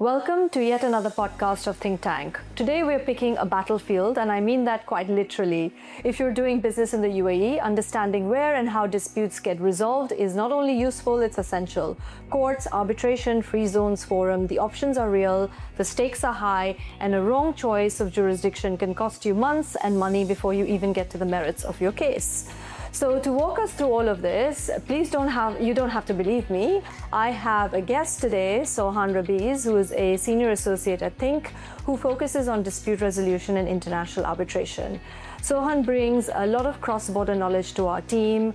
Welcome to yet another podcast of THINC Tank. Today we're picking a battlefield, and I mean that quite literally. If you're doing business in the UAE, understanding where and how disputes get resolved is not only useful, it's essential. Courts, arbitration, free zones, forum, the options are real, the stakes are high, and a wrong choice of jurisdiction can cost you months and money before you even get to the merits of your case. So to walk us through all of this, you don't have to believe me. I have a guest today, Sauhan Rabees, who is a senior associate at THINC, who focuses on dispute resolution and international arbitration. Sauhan brings a lot of cross-border knowledge to our team.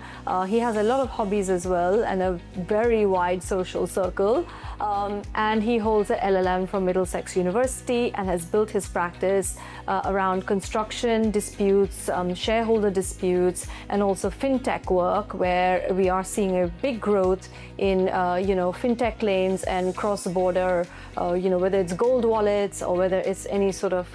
He has a lot of hobbies as well and a very wide social circle. And he holds an LLM from Middlesex University and has built his practice around construction disputes, shareholder disputes, and also fintech work, where we are seeing a big growth in fintech claims and cross-border, whether it's gold wallets or whether it's any sort of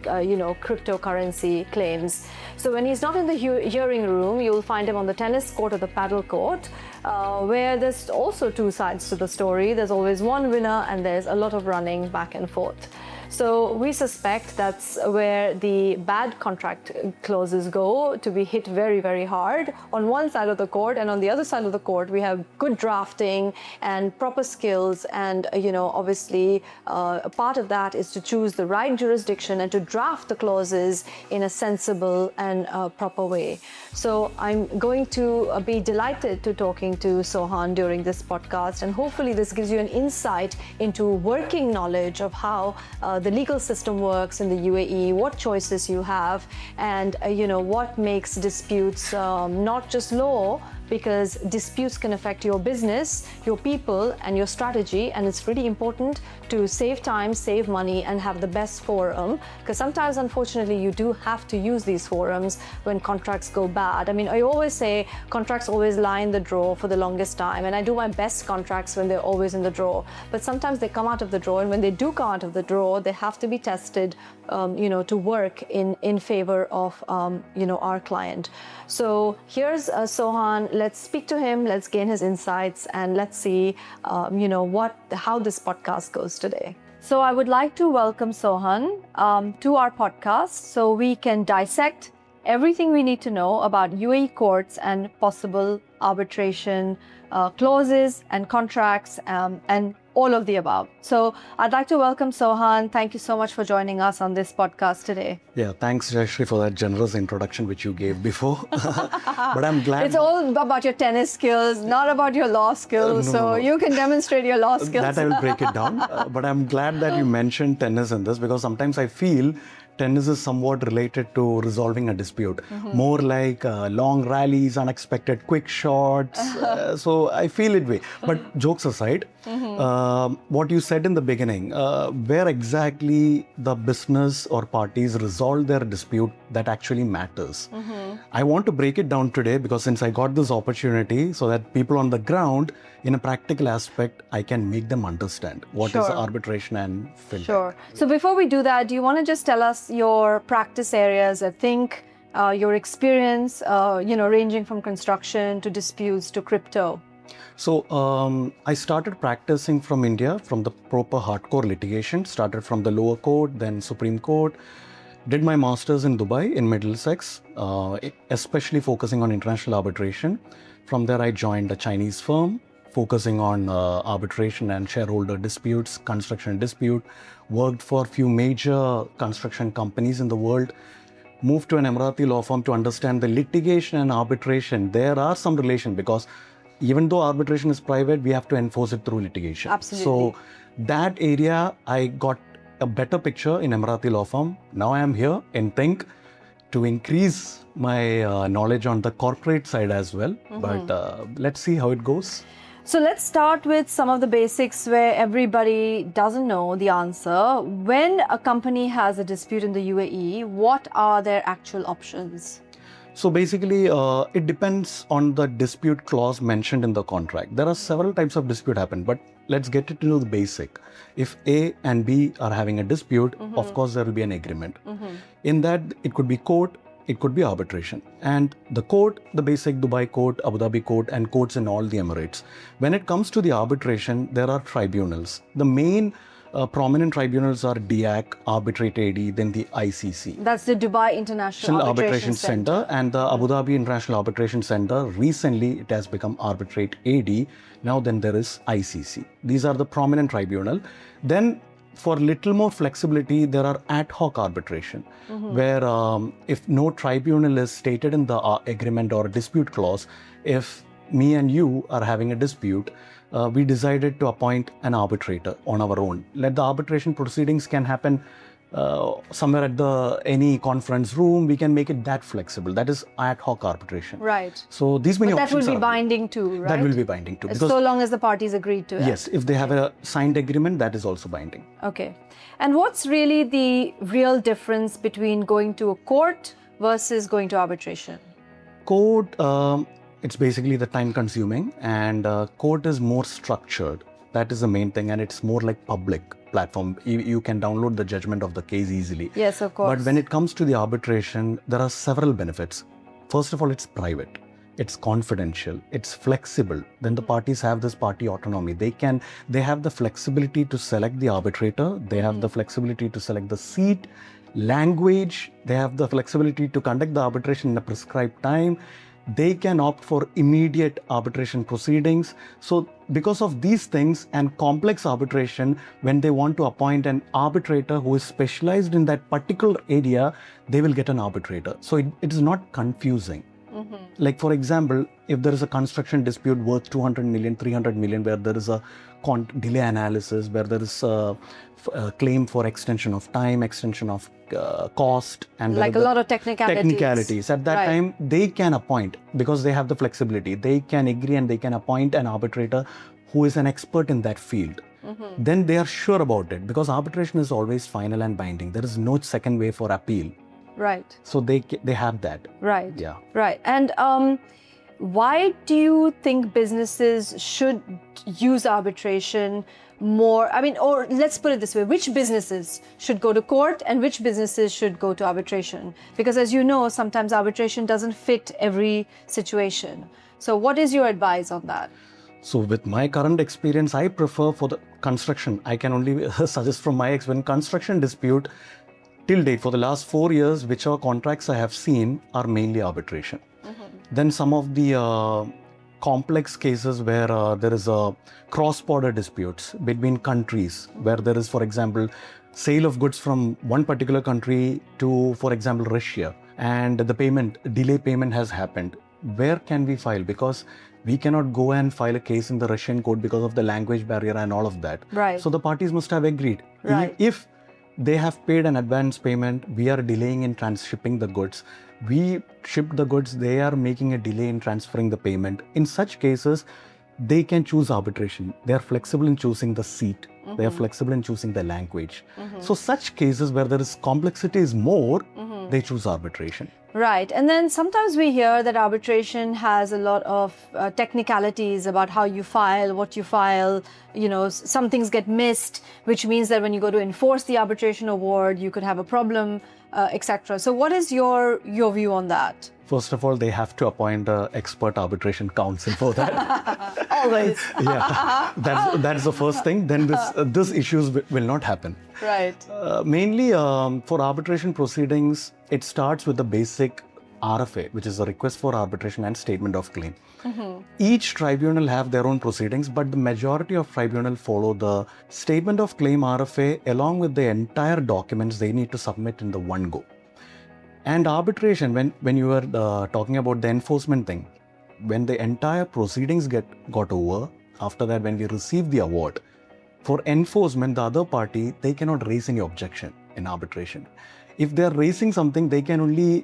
cryptocurrency claims. So when he's not in the hearing room, you'll find him on the tennis court or the paddle court, where there's also two sides to the story. There's always one winner and there's a lot of running back and forth. So we suspect that's where the bad contract clauses go to be hit very, very hard on one side of the court, and on the other side of the court we have good drafting and proper skills, and obviously a part of that is to choose the right jurisdiction and to draft the clauses in a sensible and proper way. So I'm going to be delighted to talking to Sauhan during this podcast, and hopefully this gives you an insight into working knowledge of how the legal system works in the UAE, what choices you have, and what makes disputes not just law, because disputes can affect your business, your people, and your strategy, and it's really important to save time, save money, and have the best forum, because sometimes, unfortunately, you do have to use these forums when contracts go bad. I mean, I always say contracts always lie in the drawer for the longest time, and I do my best contracts when they're always in the drawer, but sometimes they come out of the drawer, and when they do come out of the drawer, they have to be tested, to work in favor of, our client. So here's Sauhan. Let's speak to him, let's gain his insights, and let's see, how this podcast goes today. So I would like to welcome Sauhan to our podcast so we can dissect everything we need to know about UAE courts and possible arbitration clauses and contracts and all of the above. So I'd like to welcome Sauhan. Thank you so much for joining us on this podcast today. Yeah, thanks Jayshree for that generous introduction which you gave before. But I'm glad. It's all about your tennis skills, not about your law skills. No. You can demonstrate your law skills. That I will break it down. But I'm glad that you mentioned tennis in this, because sometimes I feel tennis is somewhat related to resolving a dispute. More like long rallies, unexpected quick shots. So I feel it way. But jokes aside, what you said in the beginning, where exactly the business or parties resolve their dispute, that actually matters. I want to break it down today, because since I got this opportunity, so that people on the ground, in a practical aspect, I can make them understand what is arbitration and fintech. Sure. So before we do that, do you want to just tell us your practice areas at THINC, your experience, ranging from construction to disputes to crypto? So I started practicing from India, from the proper hardcore litigation, started from the lower court, then Supreme Court, did my master's in Dubai in Middlesex, especially focusing on international arbitration. From there I joined a Chinese firm, focusing on arbitration and shareholder disputes, construction dispute, worked for a few major construction companies in the world, moved to an Emirati law firm to understand the litigation and arbitration. There are some relation, because even though arbitration is private, we have to enforce it through litigation. Absolutely. So that area, I got a better picture in Emirati law firm. Now I am here in THINC to increase my knowledge on the corporate side as well. But let's see how it goes. So let's start with some of the basics where everybody doesn't know the answer. When a company has a dispute in the UAE, what are their actual options? So basically, it depends on the dispute clause mentioned in the contract. There are several types of dispute happen, but let's get into the basic. If A and B are having a dispute, of course there will be an agreement. In that, it could be court, it could be arbitration. And the court, the basic Dubai court, Abu Dhabi court, and courts in all the Emirates. When it comes to the arbitration, there are tribunals. The main Prominent tribunals are DIAC, Arbitrate AD, then the ICC. That's the Dubai International Arbitration Center. And the Abu Dhabi International Arbitration Center. Recently, it has become Arbitrate AD. Now then there is ICC. These are the prominent tribunal. Then for little more flexibility, there are ad hoc arbitration, where if no tribunal is stated in the agreement or dispute clause, if me and you are having a dispute, we decided to appoint an arbitrator on our own. Let the arbitration proceedings can happen somewhere at any conference room. We can make it that flexible. That is ad hoc arbitration. Right. So these many But options that will be binding too, right? That will be binding too. So long as the parties agreed to it. Yes, if they have a signed agreement, that is also binding. Okay. And what's really the real difference between going to a court versus going to arbitration? Court, it's basically the time consuming, and court is more structured. That is the main thing, and it's more like public platform. You can download the judgment of the case easily. Yes, of course. But when it comes to the arbitration, there are several benefits. First of all, it's private. It's confidential. It's flexible. Then the parties have this party autonomy. They have the flexibility to select the arbitrator. They have the flexibility to select the seat, language. They have the flexibility to conduct the arbitration in a prescribed time. They can opt for immediate arbitration proceedings. So because of these things and complex arbitration, when they want to appoint an arbitrator who is specialized in that particular area, they will get an arbitrator. So it is not confusing. Like for example, if there is a construction dispute worth 200 million, 300 million, where there is a delay analysis, where there is a claim for extension of time, extension of cost, and like a lot of technicalities. At that time, they can appoint, because they have the flexibility. They can agree and they can appoint an arbitrator who is an expert in that field. Then they are sure about it, because arbitration is always final and binding. There is no second way for appeal. Right. So they have that. Right. Yeah. Right. And why do you think businesses should use arbitration more? I mean, or let's put it this way, which businesses should go to court and which businesses should go to arbitration? Because as you know, sometimes arbitration doesn't fit every situation. So what is your advice on that? So with my current experience, I prefer for the construction. I can only suggest from my experience, construction dispute, till date, for the last 4 years, whichever contracts I have seen are mainly arbitration. Then some of the complex cases where there is a cross-border disputes between countries, where there is, for example, sale of goods from one particular country to, for example, Russia, and the delay payment has happened. Where can we file? Because we cannot go and file a case in the Russian court because of the language barrier and all of that. Right. So the parties must have agreed. Right. If they have paid an advance payment, we are delaying in shipping the goods. We ship the goods, they are making a delay in transferring the payment. In such cases, they can choose arbitration. They are flexible in choosing the seat. They are flexible in choosing the language. So such cases where there is complexity is more, they choose arbitration. Right. And then sometimes we hear that arbitration has a lot of technicalities about how you file, what you file. You know, some things get missed, which means that when you go to enforce the arbitration award, you could have a problem, etc. So what is your view on that? First of all, they have to appoint an expert arbitration counsel for that. Always. Yeah, that's the first thing. Then this issues will not happen. Right. Mainly for arbitration proceedings, it starts with the basic RFA, which is a request for arbitration and statement of claim. Each tribunal have their own proceedings, but the majority of tribunal follow the statement of claim RFA along with the entire documents they need to submit in the one go. And arbitration, when you were talking about the enforcement thing, when the entire proceedings got over, after that when we receive the award, for enforcement, the other party, they cannot raise any objection in arbitration. If they are raising something, they can only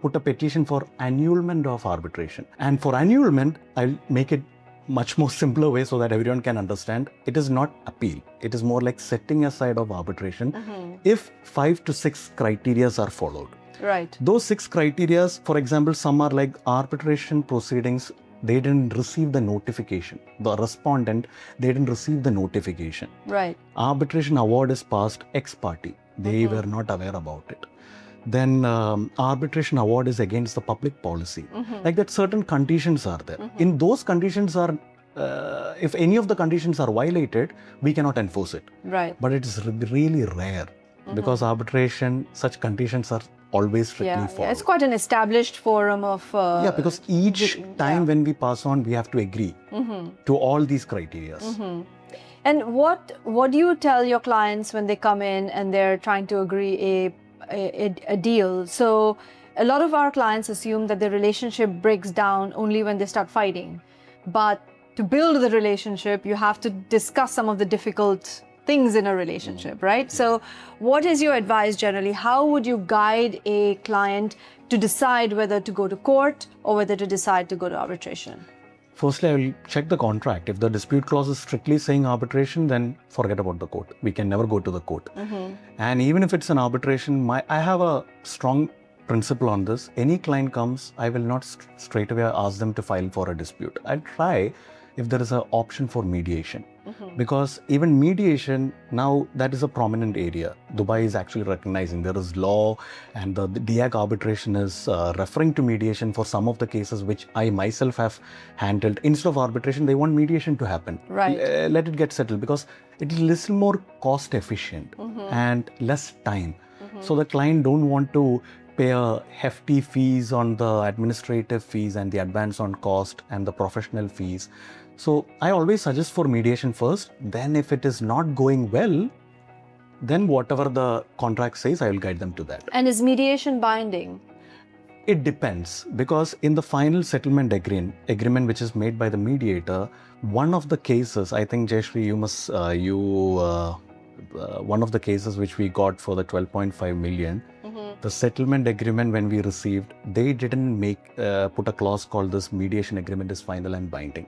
put a petition for annulment of arbitration. And for annulment, I'll make it much more simpler way so that everyone can understand. It is not appeal. It is more like setting aside of arbitration if 5 to 6 criteria are followed. Right. Those 6 criteria, for example, some are like arbitration proceedings, they didn't receive the notification. The respondent, they didn't receive the notification. Right. Arbitration award is passed ex parte. They were not aware about it. Then arbitration award is against the public policy. Like that, certain conditions are there. In those conditions are if any of the conditions are violated, we cannot enforce it. Right. But it is really rare because arbitration, such conditions are always strictly followed. Yeah, it's quite an established forum of... because each time when we pass on, we have to agree to all these criteria. And what do you tell your clients when they come in and they're trying to agree a deal? So a lot of our clients assume that the relationship breaks down only when they start fighting. But to build the relationship, you have to discuss some of the difficult things in a relationship, right? So what is your advice generally? How would you guide a client to decide whether to go to court or whether to decide to go to arbitration? Firstly, I will check the contract. If the dispute clause is strictly saying arbitration, then forget about the court. We can never go to the court. And even if it's an arbitration, I have a strong principle on this. Any client comes, I will not straight away ask them to file for a dispute. I'll try if there is an option for mediation. Because even mediation, now that is a prominent area. Dubai is actually recognizing there is law, and the THINC arbitration is referring to mediation for some of the cases which I myself have handled. Instead of arbitration, they want mediation to happen. Right. Let it get settled because it is a little more cost efficient and less time. So the client don't want to pay a hefty fees on the administrative fees and the advance on cost and the professional fees. So I always suggest for mediation first. Then if it is not going well, then whatever the contract says, I will guide them to that. And is mediation binding? It depends, because in the final settlement agreement which is made by the mediator, one of the cases, I think Jayshree, one of the cases which we got for the 12.5 million, the settlement agreement when we received, they didn't put a clause called this mediation agreement is final and binding.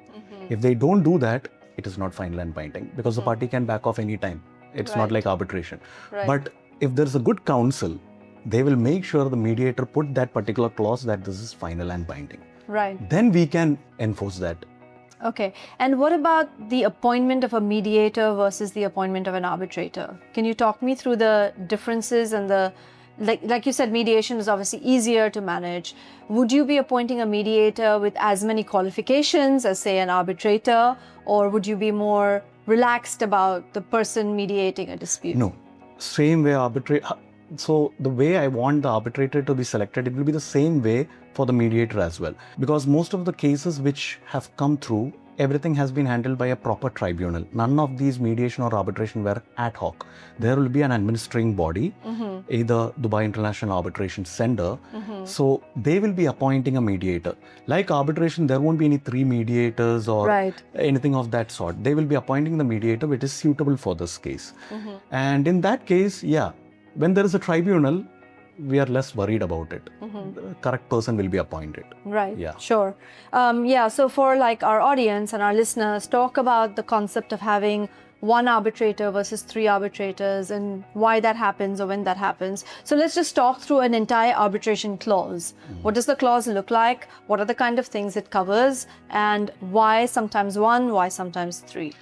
If they don't do that, it is not final and binding because the party can back off anytime. It's not like arbitration. But if there's a good counsel, they will make sure the mediator put that particular clause that this is final and binding. Right. Then we can enforce that. Okay. And what about the appointment of a mediator versus the appointment of an arbitrator? Can you talk me through the differences and the, like you said, mediation is obviously easier to manage. Would you be appointing a mediator with as many qualifications as, say, an arbitrator, or would you be more relaxed about the person mediating a dispute? No. Same way So the way I want the arbitrator to be selected, it will be the same way for the mediator as well. Because most of the cases which have come through, everything has been handled by a proper tribunal. None of these mediation or arbitration were ad hoc. There will be an administering body, either Dubai International Arbitration Center. So they will be appointing a mediator. Like arbitration, there won't be any 3 mediators or anything of that sort. They will be appointing the mediator which is suitable for this case. And in that case, when there is a tribunal, we are less worried about it. The correct person will be appointed. Right. Yeah. Sure. So for like our audience and our listeners, talk about the concept of having one arbitrator versus 3 arbitrators and why that happens or when that happens. So let's just talk through an entire arbitration clause. What does the clause look like? What are the kind of things it covers? And why sometimes 1, why sometimes 3?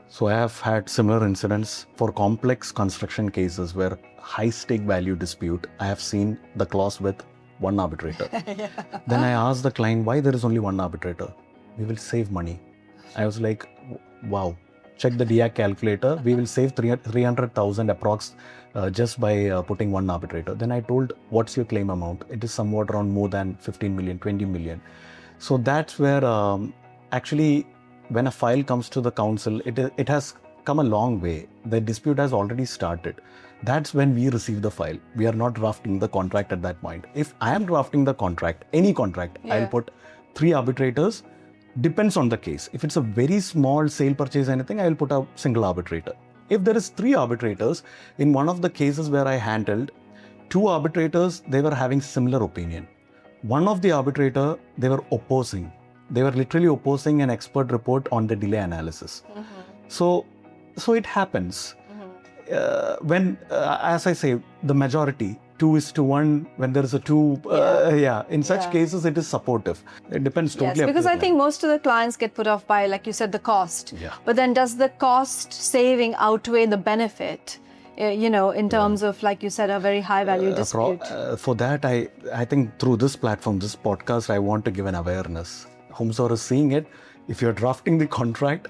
So I have had similar incidents for complex construction cases where high stake value dispute. I have seen the clause with 1 arbitrator. Then I asked the client why there is only 1 arbitrator. We will save money. I was like, wow, check the DIAC calculator. We will save 300,000 approx just by putting 1 arbitrator. Then I told, what's your claim amount? It is somewhat around more than 15 million, 20 million. So that's where actually when a file comes to the council, it has come a long way. The dispute has already started. That's when we receive the file. We are not drafting the contract at that point. If I am drafting the contract, any contract, I'll put 3 arbitrators. Depends on the case. If it's a very small sale purchase anything, I will put a single arbitrator. If there is 3 arbitrators, in one of the cases where I handled, 2 arbitrators, they were having similar opinion. One of the arbitrator, they were opposing. They were literally opposing an expert report on the delay analysis. So it happens. When, as I say, the majority, 2:1, when there is a 2, in such cases, it is supportive. It depends totally. Yes, because I think most of the clients get put off by, like you said, the cost. But then does the cost saving outweigh the benefit? In terms of, like you said, a very high value dispute. For that, I think through this platform, this podcast, I want to give an awareness. Whomsoever is seeing it, if you're drafting the contract,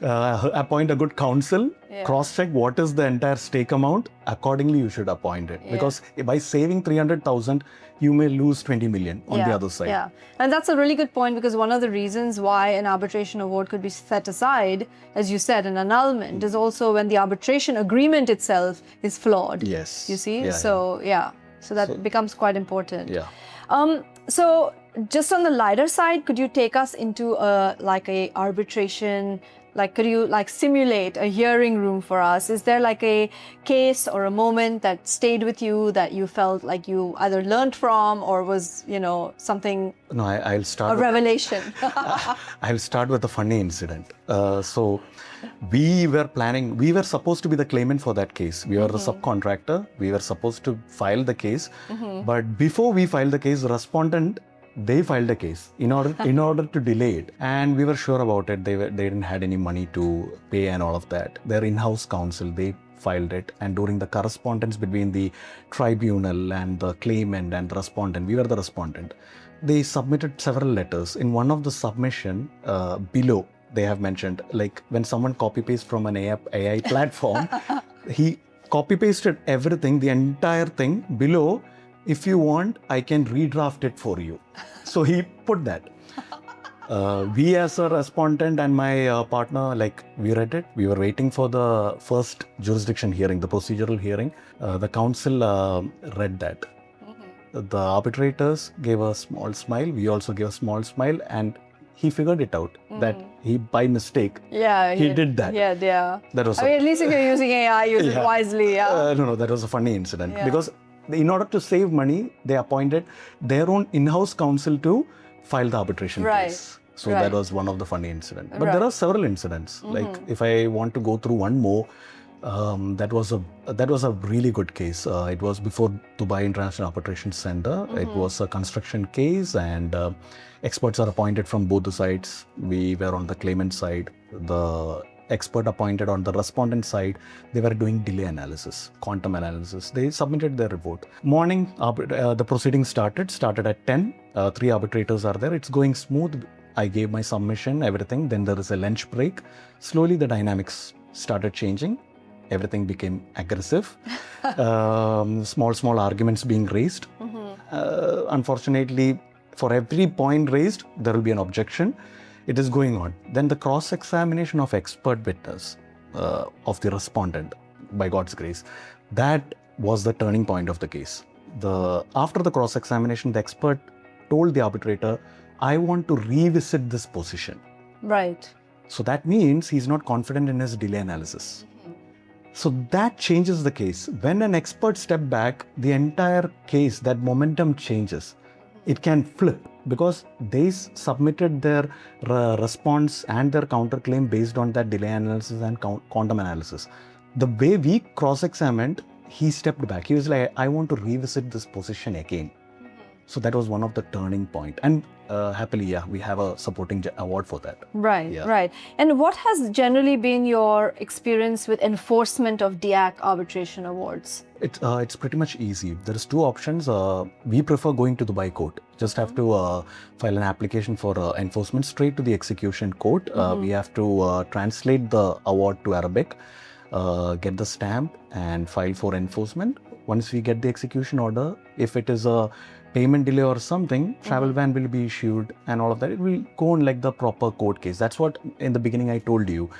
appoint a good counsel, cross-check what is the entire stake amount, accordingly you should appoint it. Because by saving 300,000, you may lose 20 million on the other side. Yeah, and that's a really good point, because one of the reasons why an arbitration award could be set aside, as you said, an annulment, is also when the arbitration agreement itself is flawed. Yes. You see? So that becomes quite important. Yeah. So just on the lighter side, could you take us into like a arbitration, like could you like simulate a hearing room for us? Is there like a case or a moment that stayed with you that you felt like you either learned from or was, you know, something, No, I'll start. a revelation? I'll start with a funny incident. So we were supposed to be the claimant for that case. We were the subcontractor. We were supposed to file the case. But before we filed the case, the respondent, they filed a case in order to delay it, and we were sure about it. They didn't had any money to pay and all of that. Their in-house counsel, they filed it, and during the correspondence between the tribunal and the claimant and the respondent, we were the respondent. They submitted several letters. In one of the submission below, they have mentioned, like when someone copy paste from an AI platform, he copy pasted everything, the entire thing below. If you want, I can redraft it for you. So he put that. We as a respondent and my partner, like we read it. We were waiting for the first jurisdiction hearing, the procedural hearing. The counsel read that. The arbitrators gave a small smile. We also gave a small smile, and he figured it out that he, by mistake, he did that. Yeah. That was. I mean, at least if you're using AI, use it wisely. No, that was a funny incident because in order to save money, they appointed their own in-house counsel to file the arbitration case. So that was one of the funny incidents. But there are several incidents. Like if I want to go through one more, that was a really good case. It was before Dubai International Arbitration Center. It was a construction case, and experts are appointed from both the sides. We were on the claimant side. The expert appointed on the respondent side, they were doing delay analysis, quantum analysis. They submitted their report. Morning, the proceedings started at 10. 3 arbitrators are there. It's going smooth. I gave my submission, everything. Then there is a lunch break. Slowly the dynamics started changing. Everything became aggressive. Small arguments being raised. Unfortunately, for every point raised, there will be an objection. It is going on. Then the cross-examination of expert witness of the respondent, by God's grace, that was the turning point of the case. After the cross-examination, the expert told the arbitrator, I want to revisit this position. Right. So that means he's not confident in his delay analysis. So that changes the case. When an expert steps back, the entire case, that momentum changes. It can flip because they submitted their response and their counterclaim based on that delay analysis and quantum analysis. The way we cross-examined, he stepped back. He was like, I want to revisit this position again. So that was one of the turning point. And happily, we have a supporting award for that. Right. And what has generally been your experience with enforcement of DIAC arbitration awards? It's pretty much easy. There is 2 options. We prefer going to the Dubai court. Just have to file an application for enforcement straight to the execution court. We have to translate the award to Arabic, get the stamp and file for enforcement. Once we get the execution order, if it is a payment delay or something, travel ban will be issued and all of that. It will go on like the proper court case. That's what in the beginning I told you.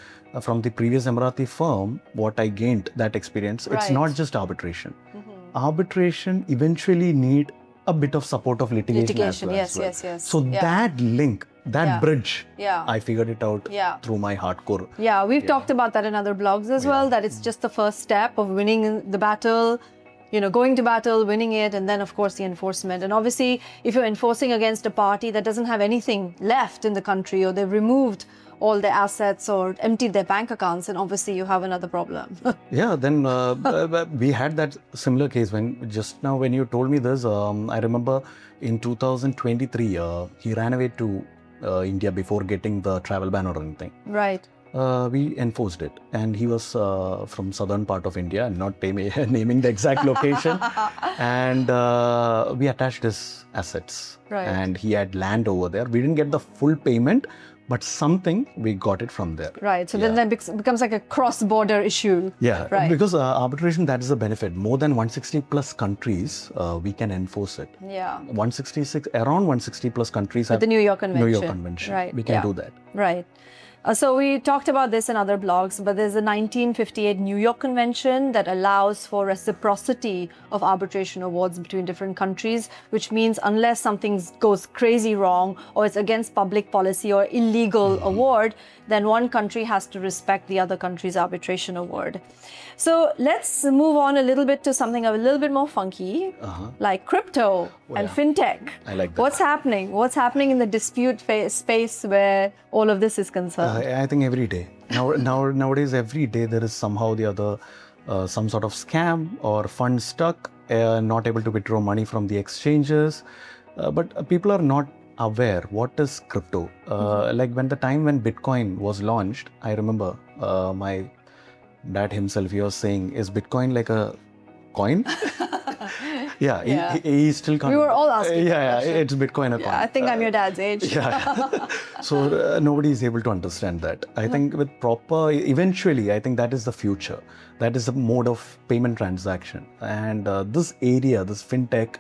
From the previous Emirati firm, what I gained that experience, it's not just arbitration. Arbitration eventually need a bit of support of litigation as well. Yes. So that link, that bridge, I figured it out through my hardcore. Yeah, we've talked about that in other blogs as well, that it's just the first step of winning the battle, going to battle, winning it, and then of course the enforcement. And obviously, if you're enforcing against a party that doesn't have anything left in the country, or they've removed all their assets or emptied their bank accounts, and obviously you have another problem. Then we had that similar case when you told me this. I remember in 2023, he ran away to India before getting the travel ban or anything. Right. we enforced it. And he was from southern part of India, I'm not naming the exact location. And we attached his assets. Right. And he had land over there. We didn't get the full payment, but something we got it from there. Right. So then that becomes like a cross-border issue. Yeah, right. Because arbitration, that is the benefit. More than 160 plus countries, we can enforce it. Yeah. 166, around 160 plus countries have the New York Convention. New York Convention. Right. We can do that. Right. So we talked about this in other blogs, but there's a 1958 New York Convention that allows for reciprocity of arbitration awards between different countries, which means unless something goes crazy wrong or it's against public policy or illegal award, then one country has to respect the other country's arbitration award. So let's move on a little bit to something a little bit more funky, like crypto and fintech. I like that. What's happening? What's happening in the dispute space where all of this is concerned? I think every day. Nowadays, every day there is somehow the other some sort of scam or fund stuck, not able to withdraw money from the exchanges. But people are not aware what is crypto. Like when Bitcoin was launched, I remember my dad himself, he was saying, is Bitcoin like a coin? He still can't. We were all asking. It's Bitcoin a coin. I think I'm your dad's age. So nobody is able to understand that. I think with proper, eventually, I think that is the future. That is the mode of payment transaction. And this area, this fintech,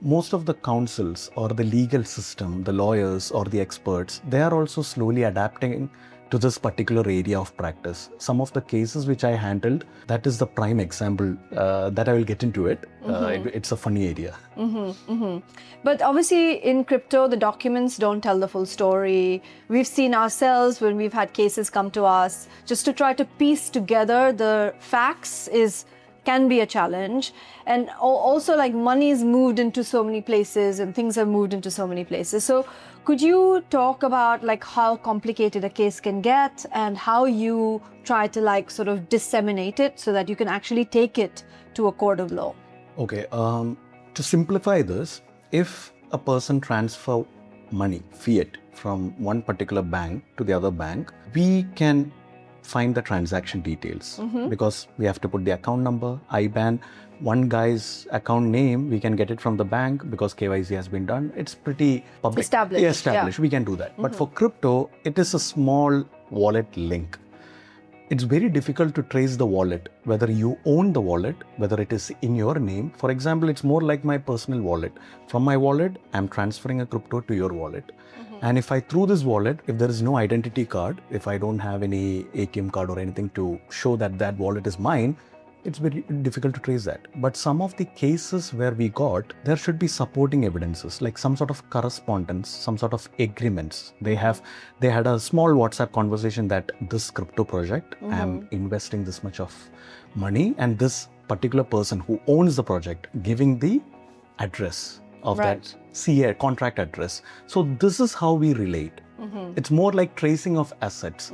most of the councils or the legal system, the lawyers or the experts, they are also slowly adapting to this particular area of practice. Some of the cases which I handled, that is the prime example that I will get into it. It's a funny area. But obviously in crypto, the documents don't tell the full story. We've seen ourselves when we've had cases come to us, just to try to piece together the facts can be a challenge. And also like money is moved into so many places and things are moved into so many places. So could you talk about like how complicated a case can get and how you try to like sort of disseminate it so that you can actually take it to a court of law? Okay, to simplify this, if a person transfer money, fiat, from one particular bank to the other bank, we can find the transaction details because we have to put the account number, IBAN, one guy's account name, we can get it from the bank because KYC has been done. It's pretty public. Established. Yeah. We can do that. But for crypto, it is a small wallet link. It's very difficult to trace the wallet, whether you own the wallet, whether it is in your name. For example, it's more like my personal wallet. From my wallet, I'm transferring a crypto to your wallet. And if I through this wallet, if there is no identity card, if I don't have any ATM card or anything to show that that wallet is mine, it's very difficult to trace that. But some of the cases where we got, there should be supporting evidences, like some sort of correspondence, some sort of agreements. They had a small WhatsApp conversation that this crypto project, I'm investing this much of money, and this particular person who owns the project giving the address of that CA contract address. So this is how we relate. It's more like tracing of assets.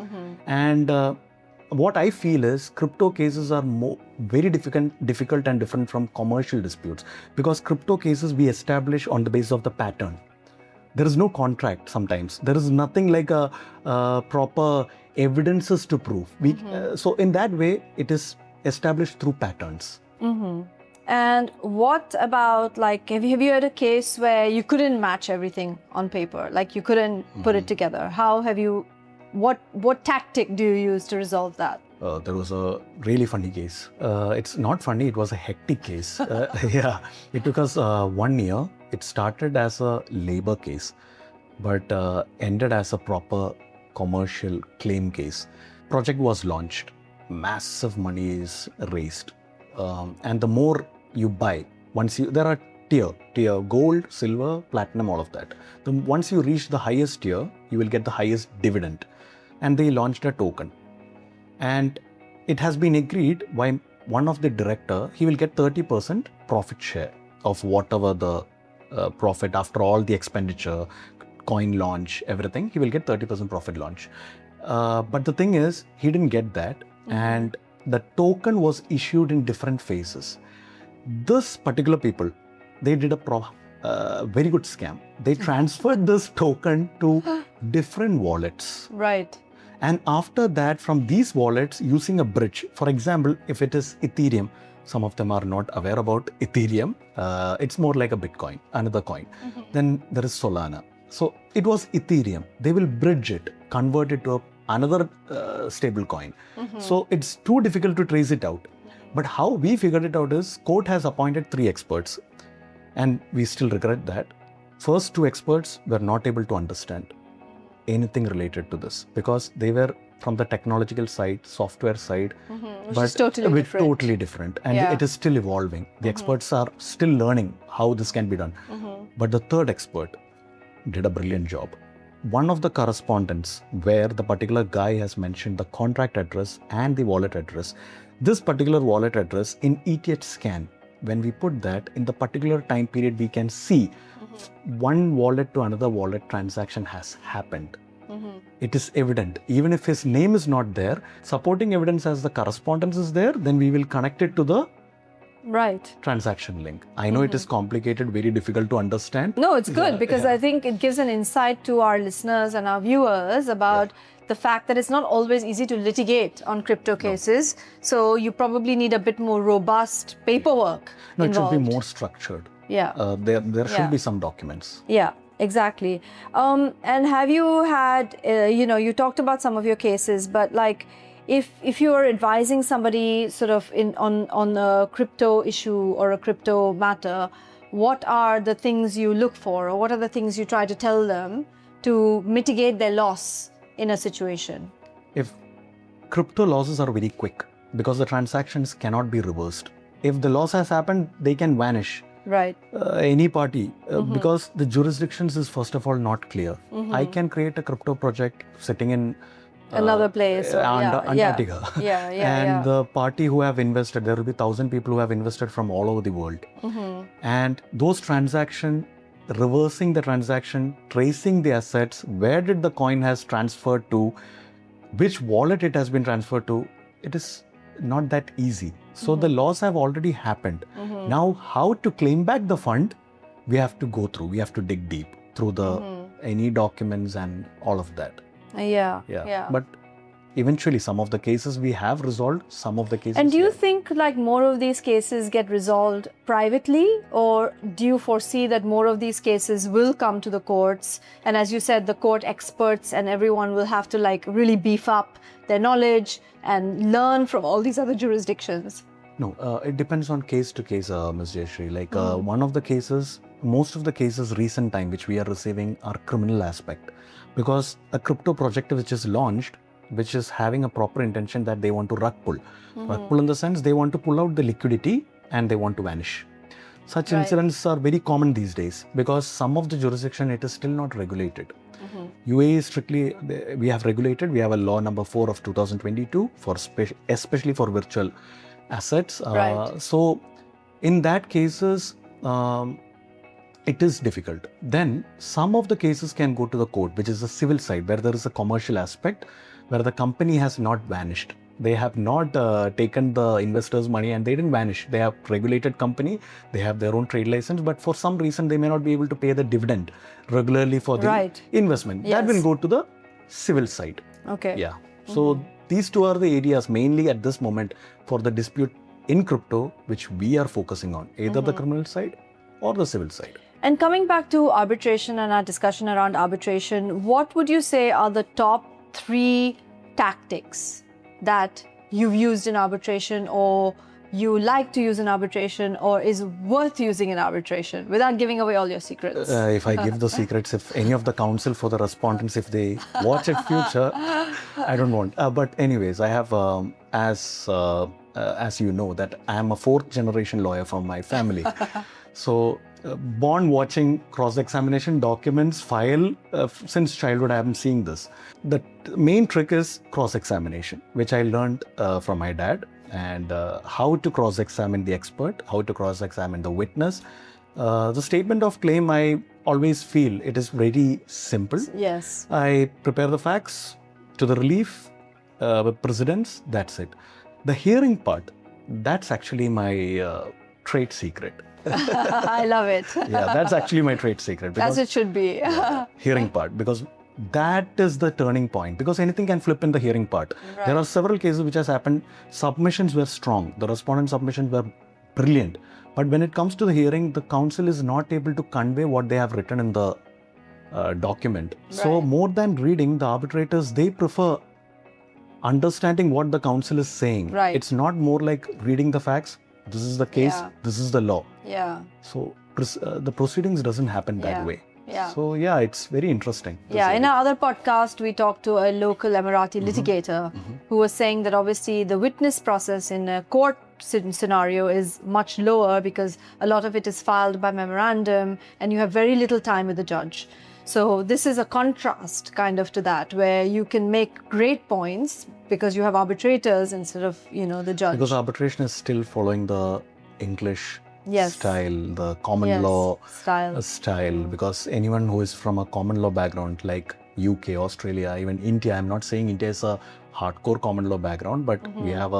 And what I feel is crypto cases are very difficult and different from commercial disputes, because crypto cases we establish on the basis of the pattern. There is no contract sometimes. There is nothing like a proper evidences to prove. So in that way, it is established through patterns. And what about, like, have you had a case where you couldn't match everything on paper? Like you couldn't put it together? How have you, what tactic do you use to resolve that? There was a really funny case. It's not funny, it was a hectic case. It took us 1 year. It started as a labor case, but ended as a proper commercial claim case. Project was launched. Massive money is raised. And the more you buy, there are tier, gold, silver, platinum, all of that. Once you reach the highest tier, you will get the highest dividend. And they launched a token. And it has been agreed by one of the director, he will get 30% profit share of whatever the profit after all the expenditure, coin launch, everything, he will get 30% profit launch. But the thing is, he didn't get that. And the token was issued in different phases. This particular people, they did a very good scam. They transferred this token to different wallets. Right. And after that, from these wallets, using a bridge, for example, if it is Ethereum, some of them are not aware about Ethereum. It's more like a Bitcoin, another coin. Then there is Solana. So it was Ethereum. They will bridge it, convert it to another stable coin. So it's too difficult to trace it out. But how we figured it out is court has appointed 3 experts. And we still regret that. First 2 experts were not able to understand anything related to this because they were from the technological side, software side, Which is totally different. And it is still evolving. The experts are still learning how this can be done. But the third expert did a brilliant job. One of the correspondence where the particular guy has mentioned the contract address and the wallet address, this particular wallet address in ETH scan, when we put that in the particular time period, we can see one wallet to another wallet transaction has happened. It is evident. Even if his name is not there, supporting evidence as the correspondence is there, then we will connect it to the transaction link. I know it is complicated, very difficult to understand. No, it's good because I think it gives an insight to our listeners and our viewers about the fact that it's not always easy to litigate on crypto cases. So you probably need a bit more robust paperwork involved. It should be more structured. There should be some documents. Yeah, exactly. And have you had, you talked about some of your cases, but like if you are advising somebody sort of on a crypto issue or a crypto matter, what are the things you look for, or what are the things you try to tell them to mitigate their loss in a situation? If crypto losses are very quick because the transactions cannot be reversed. If the loss has happened, they can vanish. Right. Any party, because the jurisdictions is first of all not clear. I can create a crypto project sitting in another place, Antarctica. And the party who have invested, there will be 1,000 people who have invested from all over the world. And those transactions, reversing the transaction, tracing the assets, where did the coin has transferred to, which wallet it has been transferred to, it is not that easy. So the loss have already happened. Now, how to claim back the fund, we have to go through, we have to dig deep through the any documents and all of that. But eventually some of the cases we have resolved, some of the cases. And do you think like more of these cases get resolved privately, or do you foresee that more of these cases will come to the courts? And as you said, the court experts and everyone will have to like really beef up their knowledge and learn from all these other jurisdictions? No, it depends on case to case, Ms. Jayshree. Like one of the cases, most of the cases recent time which we are receiving are criminal aspect. Because a crypto project which is launched, which is having a proper intention that they want to rug pull. Rug pull in the sense they want to pull out the liquidity and they want to vanish. Such incidents are very common these days because some of the jurisdiction it is still not regulated. UAE is strictly, we have regulated, we have a law number 4 of 2022 for especially for virtual assets. So in that cases, it is difficult. Then some of the cases can go to the court, which is the civil side, where there is a commercial aspect, where the company has not vanished. They have not taken the investors' money and they didn't vanish. They have regulated company, they have their own trade license, but for some reason they may not be able to pay the dividend regularly for the investment. That will go to the civil side. So these two are the areas mainly at this moment for the dispute in crypto, which we are focusing on, either the criminal side or the civil side. And coming back to arbitration and our discussion around arbitration, what would you say are the top 3 tactics that you've used in arbitration, or you like to use in arbitration, or is worth using in arbitration, without giving away all your secrets? If I give the secrets, if any of the counsel for the respondents, if they watch it future, I don't want. But anyways, I have, as you know, that I am a 4th generation lawyer from my family. So born watching cross-examination documents, file, since childhood I am seeing this. The main trick is cross-examination, which I learned from my dad, and how to cross-examine the expert, how to cross-examine the witness. The statement of claim, I always feel it is very simple. Yes. I prepare the facts to the relief with precedents, that's it. The hearing part, that's actually my trade secret. I love it. That's actually my trade secret. As it should be. Hearing part, because that is the turning point, because anything can flip in the hearing part. Right. There are several cases which has happened. Submissions were strong. The respondent submissions were brilliant. But when it comes to the hearing, the counsel is not able to convey what they have written in the document. So Right. more than reading, the arbitrators, they prefer understanding what the counsel is saying. Right. It's not more like reading the facts. This is the case. Yeah. This is the law. Yeah. So the proceedings doesn't happen that Yeah. way. Yeah. So yeah, it's very interesting. Yeah, in our other podcast, we talked to a local Emirati litigator who was saying that obviously the witness process in a court scenario is much lower because a lot of it is filed by memorandum and you have very little time with the judge. So this is a contrast kind of to that, where you can make great points because you have arbitrators instead of, the judge. Because arbitration is still following the English Yes. style, the common Yes, law style. because anyone who is from a common law background like UK, Australia, even India, I'm not saying India is a hardcore common law background, but we have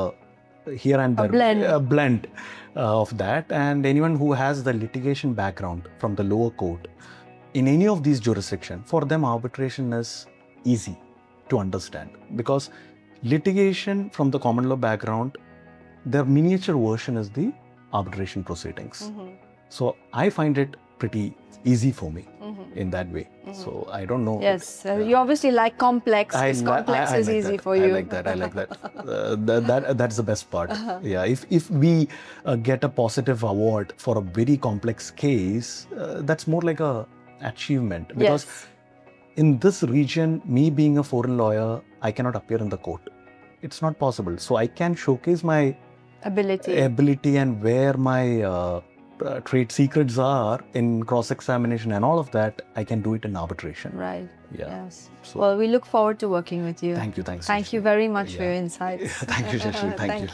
here and there A blend of that. And anyone who has the litigation background from the lower court in any of these jurisdictions, for them arbitration is easy to understand, because litigation from the common law background, their miniature version is the arbitration proceedings. So I find it pretty easy for me in that way. So I don't know. Yes, you obviously like complex. Complex is like easy that. for you. I like that. That's the best part. Yeah, if we get a positive award for a very complex case, that's more like a achievement, because in this region, me being a foreign lawyer, I cannot appear in the court. It's not possible. So I can showcase my ability and where my trade secrets are in cross-examination and all of that, I can do it in arbitration. Right. Yeah. Yes. So, well, we look forward to working with you. thank you. Thanks. Thank you very much for your insights. Thank you, Jayshree. Thank you.